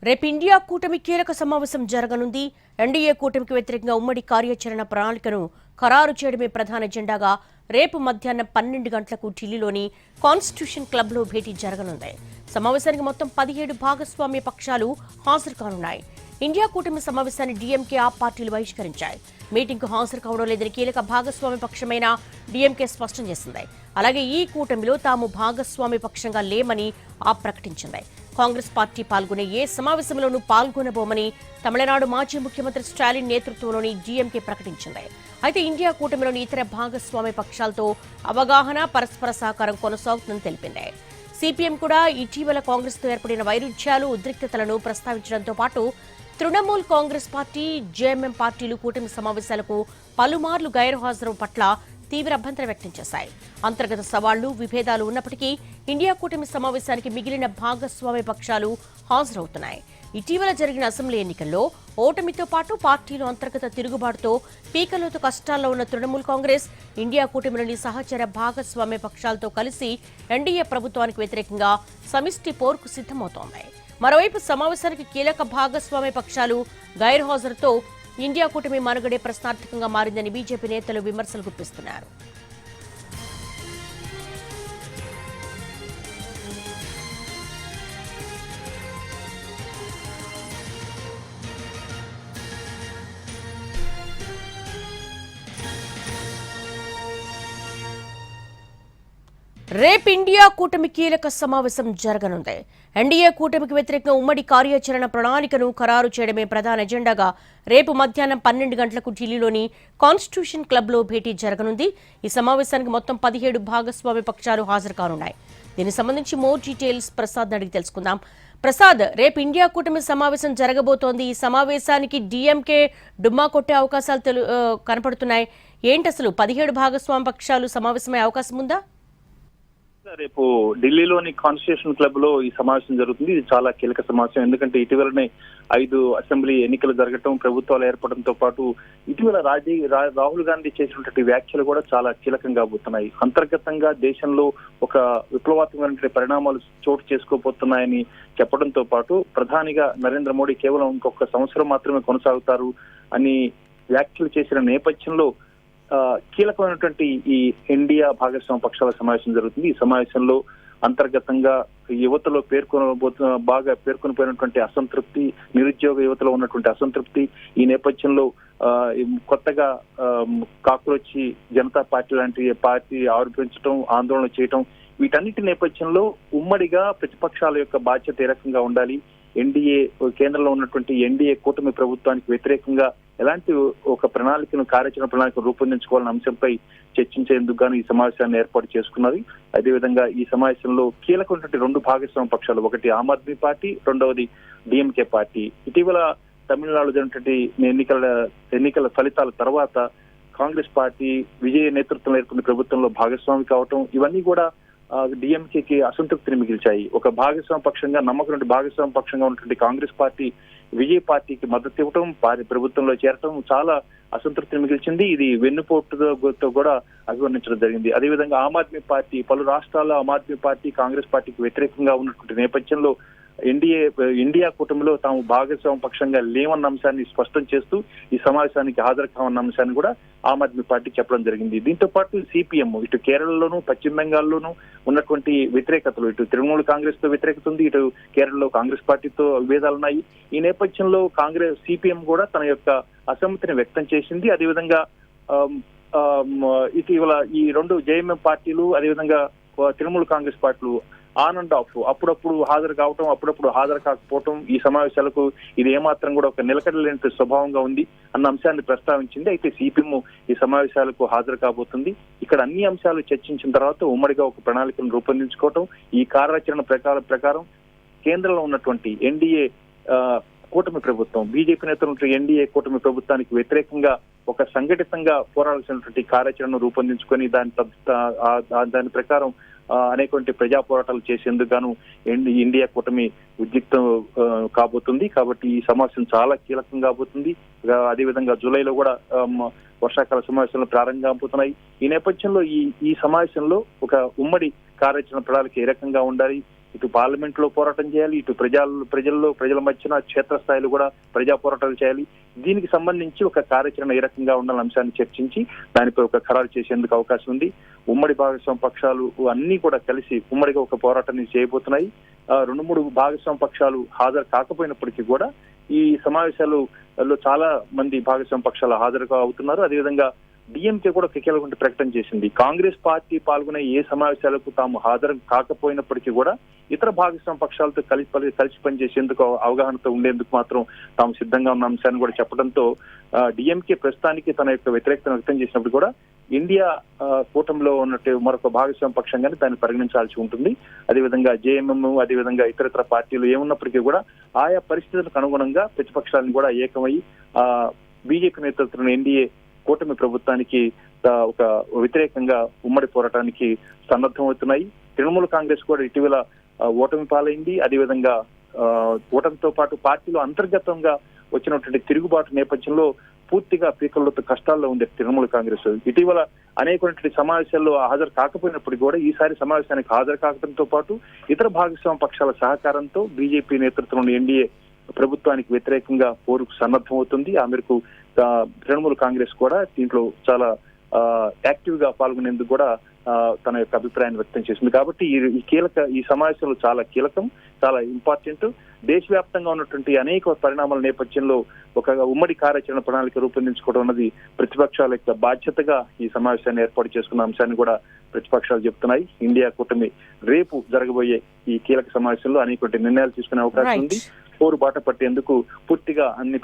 రేపు ఇండియా కూటమి కీలక సమావేశం జరగనుంది. ఎన్డీఏ కూటమికి వ్యతిరేకంగా ఉమ్మడి కార్యాచరణ ప్రణాళికను ఖరారు చేయడమే ప్రధాన ఎజెండాగా రేపు మధ్యాహ్నం 12 గంటలకు ఢిల్లీలోని కాన్స్టిట్యూషన్ క్లబ్లో భేటీ జరగనుంది. సమావేశానికి మొత్తం 17 భాగస్వామ్య పక్షాలు హాజరు కానున్నాయి. ఇండియా కూటమి సమావేశాన్ని డీఎంకే ఆ పార్టీలు బహిష్కరించాయి. మీటింగ్కు హాజరు కావడం లేదని కీలక భాగస్వామ్య పక్షమైన డీఎంకే స్పష్టం చేసింది. అలాగే ఈ కూటమిలో తాము భాగస్వామ్య పక్షంగా లేమని ఆ ప్రకటించింది. కాంగ్రెస్ పార్టీ పాల్గొనే ఏ సమావేశంలోనూ పాల్గొనబోమని తమిళనాడు మాజీ ముఖ్యమంత్రి స్టాలిన్ నేతృత్వంలోని డీఎంకే ప్రకటించింది. అయితే ఇండియా కూటమిలోని ఇతర భాగస్వామ్య పక్షాలతో అవగాహన, పరస్పర సహకారం కొనసాగుతుందని తెలిపింది. సిపిఎం కూడా ఇటీవల కాంగ్రెస్తో ఏర్పడిన వైరుధ్యాలు, ఉద్రిక్తతలను ప్రస్తావించడంతో పాటు తృణమూల్ కాంగ్రెస్ పార్టీ, జేఎంఎం పార్టీలు కూటమి సమావేశాలకు పలుమార్లు గైర్హాజరు పట్ల తీవ్ర అభ్యంతరం వ్యక్తం చేశాయి. అంతర్గత సవాళ్లు, విభేదాలు ఉన్నప్పటికీ ఇండియా కూటమి సమావేశానికి మిగిలిన భాగస్వామ్య పక్షాలు హాజరవుతున్నాయి. ఇటీవల జరిగిన అసెంబ్లీ ఎన్నికల్లో ఓటమితో పాటు పార్టీలో అంతర్గత తిరుగుబాటుతో పీకలోతు కష్టాల్లో ఉన్న తృణమూల్ కాంగ్రెస్ ఇండియా కూటమిలోని సహచర భాగస్వామ్య పక్షాలతో కలిసి ఎన్డీఏ ప్రభుత్వానికి వ్యతిరేకంగా సమిష్టి పోరుకు సిద్ధమవుతోంది. మరోవైపు సమావేశానికి కీలక భాగస్వామ్య పక్షాలు గైర్హాజరుతో ఇండియా కూటమి మనుగడే ప్రశ్నార్థకంగా మారిందని బీజేపీ నేతలు విమర్శలు గుప్పిస్తున్నారు. రేపు ఇండియా కూటమి కీలక సమావేశం జరగనుంది. ఎన్డీఏ కూటమికి వ్యతిరేకంగా ఉమ్మడి కార్యాచరణ ప్రణాళికను ఖరారు చేయడమే ప్రధాన ఎజెండాగా రేపు మధ్యాహ్నం 12 గంటలకు ఢిల్లీలోని కాన్స్టిట్యూషన్ క్లబ్లో భేటీ జరగనుంది. ఈ సమావేశానికి మొత్తం 17 భాగస్వామ్య పక్షాలు హాజరు కానున్నాయి. దీనికి సంబంధించి మోర్ డీటెయిల్స్ ప్రసాద్ అడిగి తెలుసుకుందాం. ప్రసాద్, రేపు ఇండియా కూటమి సమావేశం జరగబోతోంది. ఈ సమావేశానికి డీఎంకే డుమ్మా కొట్టే అవకాశాలు కనపడుతున్నాయి. ఏంటి అసలు 17 భాగస్వామ్య పక్షాలు సమావేశమయ్యే అవకాశం ఉందా? రేపు ఢిల్లీలోని కాన్స్టిట్యూషన్ క్లబ్ లో ఈ సమావేశం జరుగుతుంది. ఇది చాలా కీలక సమావేశం. ఎందుకంటే ఇటీవలనే 5 అసెంబ్లీ ఎన్నికలు జరగటం, ప్రభుత్వాలు ఏర్పడంతో పాటు ఇటీవల రాహుల్ గాంధీ చేసినటువంటి వ్యాఖ్యలు కూడా చాలా కీలకంగా పోతున్నాయి. అంతర్గతంగా దేశంలో ఒక విప్లవాత్మకమైన పరిణామాలు చోటు చేసుకోబోతున్నాయని చెప్పడంతో పాటు ప్రధానిగా నరేంద్ర మోడీ కేవలం ఇంకొక సంవత్సరం మాత్రమే కొనసాగుతారు అని వ్యాఖ్యలు చేసిన నేపథ్యంలో కీలకమైనటువంటి ఈ ఇండియా భాగస్వామ్య పక్షాల సమావేశం జరుగుతుంది. ఈ సమావేశంలో అంతర్గతంగా యువతలో బాగా పేర్కొనిపోయినటువంటి అసంతృప్తి, నిరుద్యోగ యువతలో ఉన్నటువంటి అసంతృప్తి, ఈ నేపథ్యంలో కొత్తగా కాక్రోచి జనతా పార్టీ లాంటి పార్టీ ఆవిర్భవించడం, ఆందోళన చేయటం, వీటన్నిటి నేపథ్యంలో ఉమ్మడిగా ప్రతిపక్షాల యొక్క బాధ్యత ఏ రకంగా ఉండాలి, ఎన్డీఏ కేంద్రంలో ఉన్నటువంటి ఎన్డీఏ కూటమి ప్రభుత్వానికి వ్యతిరేకంగా ఎలాంటి ఒక కార్యాచరణ ప్రణాళికను రూపొందించుకోవాలన్న అంశంపై చర్చించేందుకు గాను ఈ సమావేశాన్ని ఏర్పాటు చేసుకున్నది. అదేవిధంగా ఈ సమావేశంలో కీలకమైనటువంటి 2 భాగస్వామ్య పక్షాలు, ఒకటి ఆమ్ ఆద్మీ పార్టీ, రెండవది డీఎంకే పార్టీ. ఇటీవల తమిళనాడు జరిగినటువంటి ఎన్నికల ఫలితాల తర్వాత కాంగ్రెస్ పార్టీ విజయ నేతృత్వంలో ఏర్పడిన ప్రభుత్వంలో భాగస్వామి కావటం, ఇవన్నీ కూడా డిఎంకేకి అసంతృప్తిని మిగిల్చాయి. ఒక భాగస్వామ్య పక్షంగా, నమ్మకం భాగస్వామ్య పక్షంగా ఉన్నటువంటి కాంగ్రెస్ పార్టీ విజయ్ పార్టీకి మద్దతు ఇవ్వటం, ప్రభుత్వంలో చేరటం చాలా అసంతృప్తిని మిగిల్చింది. ఇది వెన్నుపోటుతో కూడా అభివర్ణించడం జరిగింది. అదేవిధంగా ఆమ్ ఆద్మీ పార్టీ, పలు రాష్ట్రాల్లో ఆమ్ ఆద్మీ పార్టీ కాంగ్రెస్ పార్టీకి వ్యతిరేకంగా ఉన్నటువంటి నేపథ్యంలో ఇండియా కూటమిలో తాము భాగస్వామ్య పక్షంగా లేవన్న అంశాన్ని స్పష్టం చేస్తూ ఈ సమావేశానికి హాజరు కావన్న అంశాన్ని కూడా ఆమ్ ఆద్మీ పార్టీ చెప్పడం జరిగింది. దీంతో పాటు సిపిఎం ఇటు కేరళలోను, పశ్చిమ బెంగాల్లోనూ ఉన్నటువంటి వ్యతిరేకతలు, ఇటు తృణమూల్ కాంగ్రెస్ తో వ్యతిరేకత ఉంది, ఇటు కేరళలో కాంగ్రెస్ పార్టీతో విభేదాలున్నాయి. ఈ నేపథ్యంలో సిపిఎం కూడా తన యొక్క అసమ్మతిని వ్యక్తం చేసింది. అదేవిధంగా ఇటీవల ఈ 2 జేఎంఎం పార్టీలు, అదేవిధంగా తృణమూల్ కాంగ్రెస్ పార్టీలు ఆన్ అండ్ ఆఫ్ అప్పుడప్పుడు హాజరు కావటం, అప్పుడప్పుడు హాజరు కాకపోవటం, ఈ సమావేశాలకు ఇది ఏమాత్రం కూడా ఒక నిలకడలేని స్వభావంగా ఉంది అన్న అంశాన్ని ప్రస్తావించింది. అయితే సిపిఎం ఈ సమావేశాలకు హాజరు కాబోతుంది. ఇక్కడ అన్ని అంశాలు చర్చించిన తర్వాత ఉమ్మడిగా ఒక ప్రణాళికను రూపొందించుకోవటం, ఈ కార్యాచరణ ప్రకారం కేంద్రంలో ఉన్నటువంటి ఎన్డీఏ కూటమి ప్రభుత్వం, బీజేపీ నేతలు ఎన్డీఏ కూటమి ప్రభుత్వానికి వ్యతిరేకంగా ఒక సంఘటితంగా పోరాడాల్సినటువంటి కార్యాచరణను రూపొందించుకొని దాని ప్రకారం అనేటువంటి ప్రజా పోరాటాలు చేసేందుకు గాను ఇండియా కూటమి ఉద్రిక్తం కాబోతుంది. కాబట్టి ఈ సమావేశం చాలా కీలకం కాబోతుంది. అదేవిధంగా జూలైలో కూడా వర్షాకాల సమావేశాలు ప్రారంభం కాబోతున్నాయి. ఈ నేపథ్యంలో ఈ సమావేశంలో ఒక ఉమ్మడి కార్యాచరణ ప్రణాళిక ఏ రకంగా ఉండాలి, ఇటు పార్లమెంట్ లో పోరాటం చేయాలి, ఇటు ప్రజల మధ్యన క్షేత్రస్థాయిలో కూడా ప్రజా పోరాటాలు చేయాలి. దీనికి సంబంధించి ఒక కార్యాచరణ ఏ రకంగా ఉండాలన్న అంశాన్ని చర్చించి దానిపై ఒక ఖరారు చేసేందుకు అవకాశం ఉంది. ఉమ్మడి భాగస్వామ్య పక్షాలు అన్ని కూడా కలిసి ఉమ్మడిగా ఒక పోరాటాన్ని చేయబోతున్నాయి. 2-3 భాగస్వామ్య పక్షాలు హాజరు కాకపోయినప్పటికీ కూడా ఈ సమావేశాలలో చాలా మంది భాగస్వామ్య పక్షాలు హాజరుగా అవుతున్నారు. అదేవిధంగా డిఎంకే కూడా కీలకమైన ప్రకటన చేసింది. కాంగ్రెస్ పార్టీ పాల్గొనే ఏ సమావేశాలకు తాము హాజరు కాకపోయినప్పటికీ కూడా ఇతర భాగస్వామ్య పక్షాలతో కలిసి పనిచేసేందుకు అవగాహనతో ఉండేందుకు మాత్రం తాము సిద్ధంగా ఉన్న అంశాన్ని కూడా చెప్పడంతో డిఎంకే ప్రస్తుతానికి తన యొక్క వ్యతిరేకతను వ్యక్తం చేసినప్పుడు కూడా ఇండియా కూటమిలో ఉన్నట్టు మరొక భాగస్వామ్య పక్షంగానే దాన్ని పరిగణించాల్సి ఉంటుంది. అదేవిధంగా జేఎంఎం, అదేవిధంగా ఇతర పార్టీలు ఏమున్నప్పటికీ కూడా ఆయా పరిస్థితులకు అనుగుణంగా ప్రతిపక్షాలను కూడా ఏకమై బీజేపీ నేతృత్వంలో ఎన్డీఏ కూటమి ప్రభుత్వానికి ఒక వ్యతిరేకంగా ఉమ్మడి పోరాటానికి సన్నద్ధమవుతున్నాయి. తృణమూల్ కాంగ్రెస్ కూడా ఇటీవల ఓటమి పాలైంది. అదేవిధంగా ఓటమితో పాటు పార్టీలో అంతర్గతంగా వచ్చినటువంటి తిరుగుబాటు నేపథ్యంలో పూర్తిగా పీకలతో కష్టాల్లో ఉంది తృణమూల్ కాంగ్రెస్. ఇటీవల అనేకటువంటి సమావేశాల్లో హాజరు కాకపోయినప్పటికీ కూడా ఈసారి సమావేశానికి హాజరు కావడంతో పాటు ఇతర భాగస్వామ్య పక్షాల సహకారంతో బీజేపీ నేతృత్వంలో ఎన్డీఏ ప్రభుత్వానికి వ్యతిరేకంగా పోరుకు సన్నద్ధమవుతుంది. ఆ మేరకు తృణమూల్ కాంగ్రెస్ కూడా దీంట్లో చాలా యాక్టివ్ గా పాల్గొనేందుకు కూడా తన యొక్క అభిప్రాయాన్ని వ్యక్తం చేసింది. కాబట్టి ఈ సమావేశాలు చాలా కీలకం, చాలా ఇంపార్టెంట్. దేశవ్యాప్తంగా ఉన్నటువంటి అనేక పరిణామాల నేపథ్యంలో ఒక ఉమ్మడి కార్యాచరణ ప్రణాళిక రూపొందించుకోవడం అన్నది ప్రతిపక్షాల యొక్క బాధ్యతగా ఈ సమావేశాన్ని ఏర్పాటు చేసుకున్న అంశాన్ని కూడా ప్రతిపక్షాలు చెప్తున్నాయి. ఇండియా కూటమి రేపు జరగబోయే ఈ కీలక సమావేశంలో అనేక నిర్ణయాలు తీసుకునే అవకాశం ఉంది. పోరు బాట పట్టేందుకు పూర్తిగా అన్ని